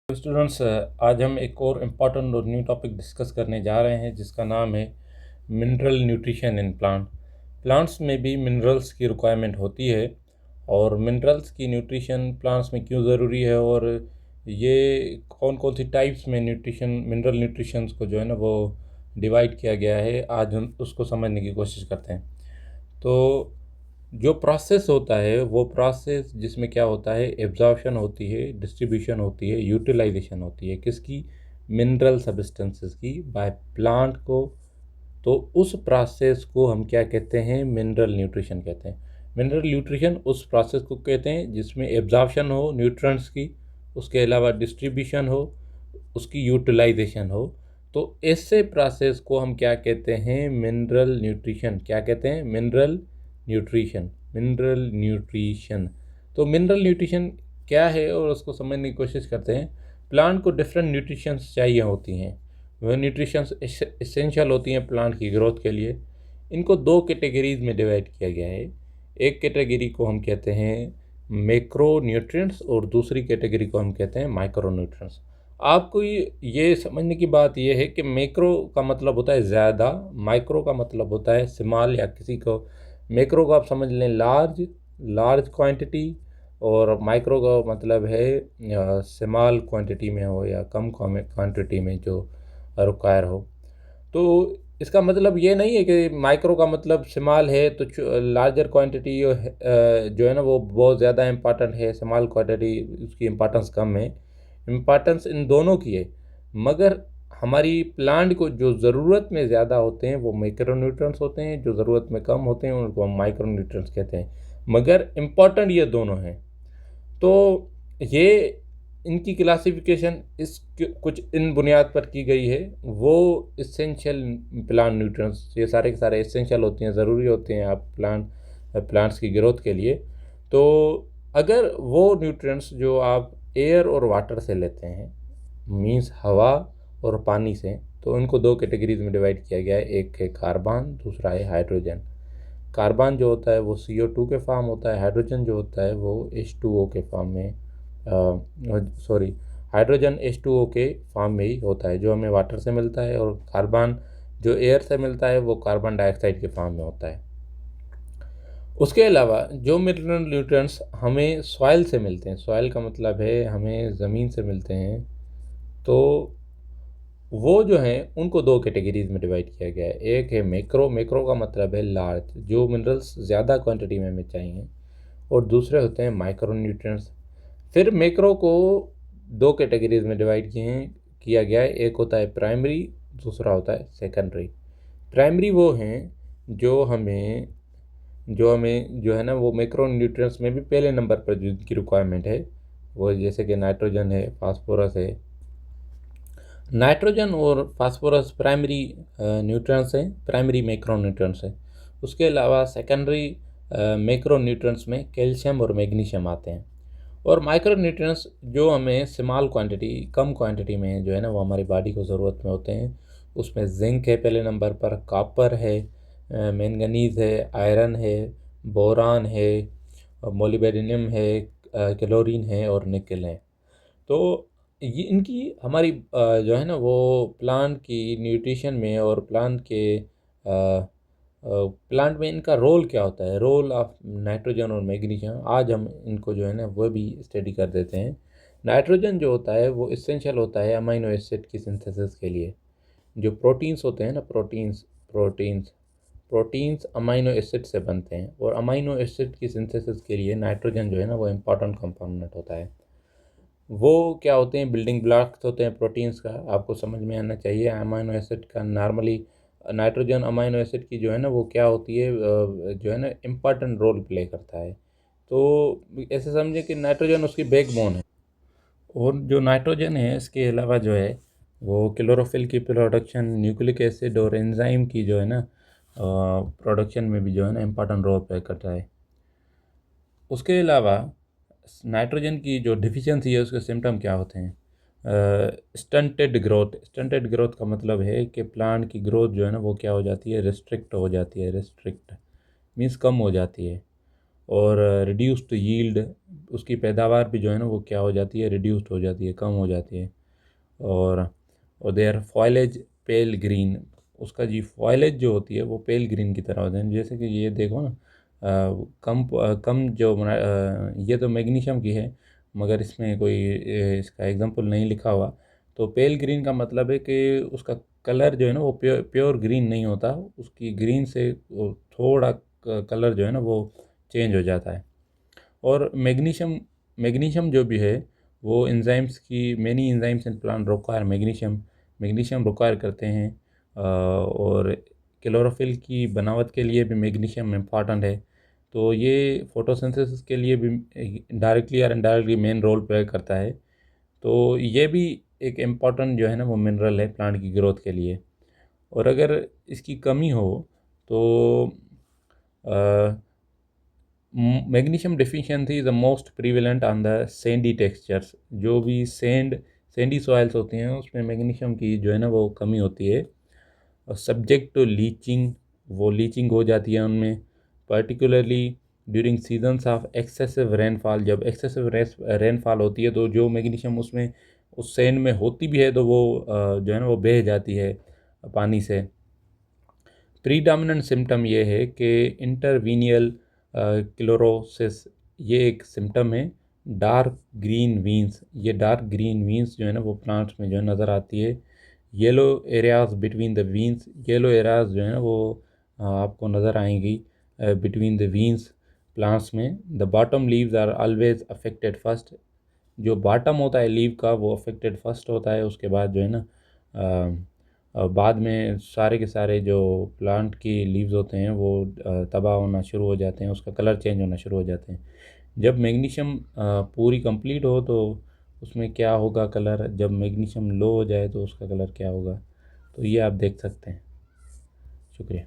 Students, आज हम एक और इम्पॉर्टेंट और न्यू टॉपिक डिस्कस करने जा रहे हैं जिसका नाम है मिनरल न्यूट्रिशन इन प्लांट्स में भी मिनरल्स की रिक्वायरमेंट होती है और मिनरल्स की न्यूट्रिशन प्लांट्स में क्यों ज़रूरी है और ये कौन कौन सी टाइप्स में मिनरल न्यूट्रिशंस को जो है ना वो डिवाइड किया गया है। आज हम उसको समझने की कोशिश करते हैं। तो जो प्रोसेस होता है वो प्रोसेस जिसमें क्या होता है, एब्जॉर्प्शन होती है, डिस्ट्रीब्यूशन होती है, यूटिलाइजेशन होती है किसकी, मिनरल सब्सटेंसेस की बाय प्लांट को। तो उस प्रोसेस को हम क्या कहते हैं, मिनरल न्यूट्रिशन कहते हैं। मिनरल न्यूट्रिशन उस प्रोसेस को कहते हैं जिसमें एब्जॉर्प्शन हो न्यूट्रिएंट्स की, उसके अलावा डिस्ट्रीब्यूशन हो, उसकी यूटिलाइजेशन हो। तो ऐसे प्रोसेस को हम क्या कहते हैं, मिनरल न्यूट्रिशन। क्या कहते हैं, मिनरल न्यूट्रिशन। तो मिनरल न्यूट्रिशन क्या है और उसको समझने की कोशिश करते हैं। प्लांट को डिफरेंट न्यूट्रिशंस चाहिए होती हैं, वह न्यूट्रिशंस एसेंशियल होती हैं प्लांट की ग्रोथ के लिए। इनको दो कैटेगरीज में डिवाइड किया गया है। एक कैटेगरी को हम कहते हैं मैक्रो न्यूट्रिएंट्स और दूसरी कैटेगरी को हम कहते हैं माइक्रो न्यूट्रिएंट्स। आपको ये समझने की बात यह है कि मैक्रो का मतलब होता है ज़्यादा, माइक्रो का मतलब होता है स्मॉल, या किसी को मैक्रो को आप समझ लें लार्ज क्वांटिटी, और माइक्रो का मतलब है स्मॉल क्वांटिटी में हो या कम क्वांटिटी में जो रिक्वायर हो। तो इसका मतलब ये नहीं है कि माइक्रो का मतलब स्मॉल है तो लार्जर क्वांटिटी जो है ना वो बहुत ज़्यादा इम्पॉर्टेंट है, स्मॉल क्वांटिटी उसकी इम्पोर्टेंस कम है। इम्पॉर्टेंस इन दोनों की है, मगर हमारी प्लांट को जो ज़रूरत में ज़्यादा होते हैं वो माइक्रो न्यूट्रिएंट्स होते हैं, जो ज़रूरत में कम होते हैं उनको हम माइक्रो न्यूट्रिएंट्स कहते हैं। मगर इम्पॉर्टेंट ये दोनों हैं। तो ये इनकी क्लासिफिकेशन इस कुछ इन बुनियाद पर की गई है। वो इसेंशियल प्लांट न्यूट्रिएंट्स, ये सारे के सारे इसेंशियल होते हैं, ज़रूरी होते हैं आप प्लांट्स की ग्रोथ के लिए। तो अगर वो न्यूट्रिएंट्स जो आप एयर और वाटर से लेते हैं, मीन्स हवा और पानी से, तो उनको दो कैटेगरीज में डिवाइड किया गया है। एक है कार्बन, दूसरा है हाइड्रोजन। कार्बन जो होता है वो CO2 के फॉर्म होता है, हाइड्रोजन जो होता है वो H2O के फॉर्म में, सॉरी, हाइड्रोजन H2O के फॉर्म में ही होता है जो हमें वाटर से मिलता है, और कार्बन जो एयर से मिलता है वो कार्बन डाइऑक्साइड के फॉर्म में होता है। उसके अलावा जो मिनरल न्यूट्रिएंट्स हमें सॉइल से मिलते हैं, सॉइल का मतलब है हमें ज़मीन से मिलते हैं, तो वो जो हैं उनको दो कैटेगरीज में डिवाइड किया गया है। एक है मैक्रो का मतलब है लार्ज, जो मिनरल्स ज़्यादा क्वांटिटी में हमें चाहिए, और दूसरे होते हैं माइक्रो न्यूट्रिएंट्स। फिर मैक्रो को दो कैटेगरीज में डिवाइड किया गया है। एक होता है प्राइमरी, दूसरा होता है सेकेंडरी। प्राइमरी वो हैं जो हमें जो है ना वो मैक्रो न्यूट्रिएंट्स में भी पहले नंबर पर जिनकी रिक्वायरमेंट है, वो जैसे कि नाइट्रोजन है, फास्फोरस है। नाइट्रोजन और फास्फोरस प्राइमरी न्यूट्रिएंट्स हैं, प्राइमरी मैक्रो न्यूट्रिएंट्स हैं। उसके अलावा सेकेंडरी मैक्रो न्यूट्रिएंट्स में कैल्शियम और मैग्नीशियम आते हैं। और माइक्रो न्यूट्रिएंट्स जो हमें स्मॉल क्वांटिटी, कम क्वांटिटी में जो है ना वो हमारी बॉडी को ज़रूरत में होते हैं। उसमें जिंक है पहले नंबर पर, कॉपर है, मैंगनीज़ है, आयरन है, बोरान है, मोलिब्डेनम है, क्लोरीन है और निकल है। तो ये इनकी हमारी जो है ना वो प्लांट की न्यूट्रिशन में और प्लांट में इनका रोल क्या होता है, रोल ऑफ नाइट्रोजन और मैग्नीशियम, आज हम इनको जो है ना वो भी स्टडी कर देते हैं। नाइट्रोजन जो होता है वो इसेंशियल होता है अमीनो एसिड की सिंथेसिस के लिए। जो प्रोटीन्स होते हैं ना, प्रोटीन्स अमीनो एसिड से बनते हैं, और अमीनो एसिड की सिंथेसिस के लिए नाइट्रोजन जो है ना वो इम्पॉर्टेंट कंपोनेंट होता है। वो क्या होते हैं, बिल्डिंग ब्लॉक्स होते हैं प्रोटीन्स का, आपको समझ में आना चाहिए। अमीनो एसिड का नॉर्मली नाइट्रोजन अमीनो एसिड की जो है ना वो क्या होती है, जो है ना इम्पॉर्टेंट रोल प्ले करता है। तो ऐसे समझे कि नाइट्रोजन उसकी बैकबोन है। और जो नाइट्रोजन है इसके अलावा जो है वो क्लोरोफिल की प्रोडक्शन, न्यूक्लिक एसिड और एंजाइम की जो है ना प्रोडक्शन में भी जो है ना इम्पॉर्टेंट रोल प्ले करता है। उसके अलावा नाइट्रोजन की जो डिफिशियंसी है उसके सिम्टम क्या होते हैं, स्टंटेड ग्रोथ का मतलब है कि प्लांट की ग्रोथ जो है ना वो क्या हो जाती है, रिस्ट्रिक्ट हो जाती है। रिस्ट्रिक्ट मीन्स कम हो जाती है। और रिड्यूस्ड यील्ड, उसकी पैदावार भी जो है ना वो क्या हो जाती है, रिड्यूस्ड हो जाती है, कम हो जाती है। और देयर फॉइलेज पेल ग्रीन, उसका जी फॉइलेज जो होती है वो पेल ग्रीन की तरह होते हैं। जैसे कि ये देखो ना, कम जो ये तो मैग्नीशियम की है, मगर इसमें कोई इसका एग्जांपल नहीं लिखा हुआ। तो पेल ग्रीन का मतलब है कि उसका कलर जो है ना वो प्योर ग्रीन नहीं होता, उसकी ग्रीन से वो थोड़ा कलर जो है ना वो चेंज हो जाता है। और मैग्नीशियम मैग्नीशियम जो भी है वो एंजाइम्स की, many enzymes in plant require magnesium require करते हैं। और क्लोरोफिल की बनावट के लिए भी मैग्नीशियम इम्पॉर्टेंट है। तो ये फोटोसिंथेसिस के लिए भी डायरेक्टली या इनडायरेक्टली मेन रोल प्ले करता है। तो ये भी एक इम्पॉर्टेंट जो है ना वो मिनरल है प्लांट की ग्रोथ के लिए। और अगर इसकी कमी हो तो magnesium deficiency is the most prevalent on the Sandy textures. जो भी सैंडी सॉइल्स होती हैं उसमें मैग्नीशियम की जो है ना वो कमी होती है। और सब्जेक्ट टू लीचिंग, वो लीचिंग हो जाती है उनमें, particularly during seasons of excessive rainfall. जब एक्सेसिव रेनफॉल होती है तो जो मैग्नीशियम उसमें उस सैंड में होती भी है तो वो जो है ना वो बह जाती है पानी से। प्रीडोमिनेंट सिम्टम ये है कि इंटरवीनियल क्लोरोसिस, ये एक सिम्टम है। डार्क ग्रीन वीन्स, ये डार्क ग्रीन वीन्स जो है ना वो प्लांट्स में जो है नज़र आती है। Yellow areas between the veins, yellow areas जो है ना वो आपको नज़र आएंगी बिटवीन द वीन्स प्लांट्स में। The bottom leaves are always affected first, जो बॉटम होता है लीव का वो अफेक्टेड फर्स्ट होता है। उसके बाद जो है ना बाद में सारे के सारे जो प्लांट की लीव्स होते हैं वो तबाह होना शुरू हो जाते हैं, उसका कलर चेंज होना शुरू हो जाते हैं। जब मैग्नीशियम पूरी कंप्लीट हो तो उसमें क्या होगा कलर, जब मैग्नीशियम लो हो जाए तो उसका कलर क्या होगा। तो ये आप देख सकते हैं। शुक्रिया।